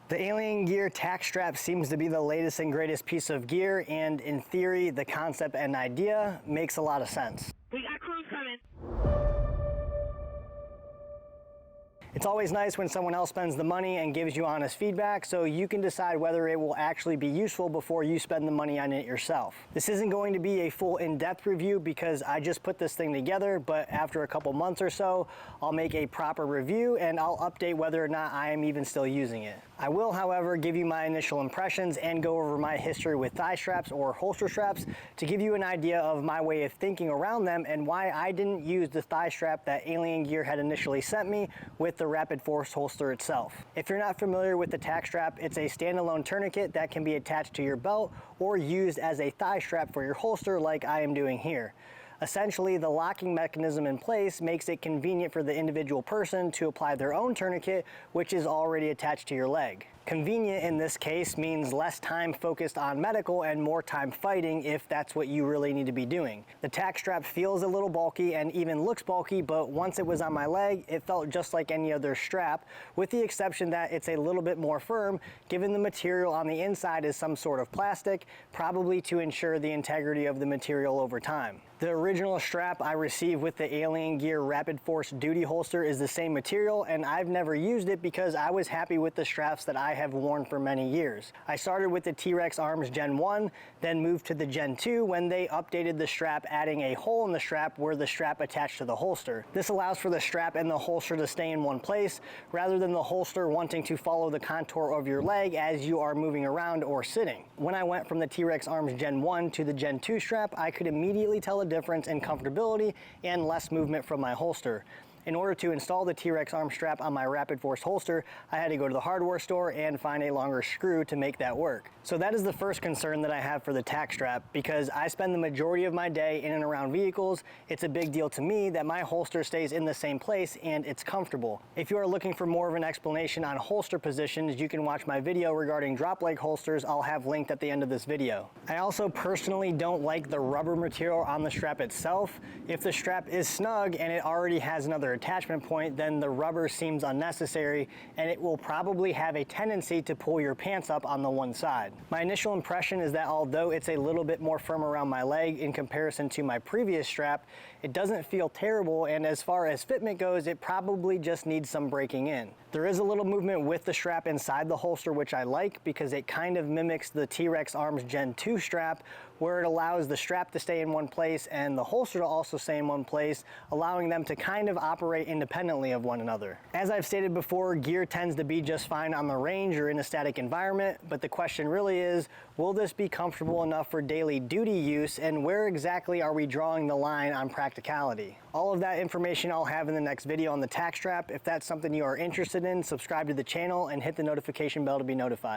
The Alien Gear Taq Strap seems to be the latest and greatest piece of gear, and in theory, the concept and idea makes a lot of sense. We got crews coming. It's always nice when someone else spends the money and gives you honest feedback, so you can decide whether it will actually be useful before you spend the money on it yourself. This isn't going to be a full in-depth review because I just put this thing together, but after a couple months or so, I'll make a proper review and I'll update whether or not I am even still using it. I will, however, give you my initial impressions and go over my history with thigh straps or holster straps to give you an idea of my way of thinking around them and why I didn't use the thigh strap that Alien Gear had initially sent me with the Rapid Force holster itself. If you're not familiar with the Taq Strap, it's a standalone tourniquet that can be attached to your belt or used as a thigh strap for your holster like I am doing here. Essentially, the locking mechanism in place makes it convenient for the individual person to apply their own tourniquet, which is already attached to your leg. Convenient in this case means less time focused on medical and more time fighting if that's what you really need to be doing. The Taq Strap feels a little bulky and even looks bulky, but once it was on my leg, it felt just like any other strap, with the exception that it's a little bit more firm, given the material on the inside is some sort of plastic, probably to ensure the integrity of the material over time. The original strap I received with the Alien Gear Rapid Force Duty holster is the same material, and I've never used it because I was happy with the straps that I have worn for many years. I started with the T-Rex Arms Gen 1, then moved to the Gen 2 when they updated the strap, adding a hole in the strap where the strap attached to the holster. This allows for the strap and the holster to stay in one place, rather than the holster wanting to follow the contour of your leg as you are moving around or sitting. When I went from the T-Rex Arms Gen 1 to the Gen 2 strap, I could immediately tell a difference in comfortability and less movement from my holster. In order to install the T-Rex arm strap on my Rapid Force holster, I had to go to the hardware store and find a longer screw to make that work. So that is the first concern that I have for the Taq Strap, because I spend the majority of my day in and around vehicles. It's a big deal to me that my holster stays in the same place and it's comfortable. If you are looking for more of an explanation on holster positions, you can watch my video regarding drop leg holsters. I'll have linked at the end of this video. I also personally don't like the rubber material on the strap itself. If the strap is snug and it already has another attachment point, then the rubber seems unnecessary and it will probably have a tendency to pull your pants up on the one side. My initial impression is that although it's a little bit more firm around my leg in comparison to my previous strap, it doesn't feel terrible, and as far as fitment goes, it probably just needs some breaking in. There is a little movement with the strap inside the holster, which I like because it kind of mimics the T-Rex Arms Gen 2 strap, where it allows the strap to stay in one place and the holster to also stay in one place, allowing them to kind of operate independently of one another. As I've stated before, gear tends to be just fine on the range or in a static environment, but the question really is, will this be comfortable enough for daily duty use, and where exactly are we drawing the line on practicality? All of that information I'll have in the next video on the Taq Strap. If that's something you are interested in, subscribe to the channel and hit the notification bell to be notified.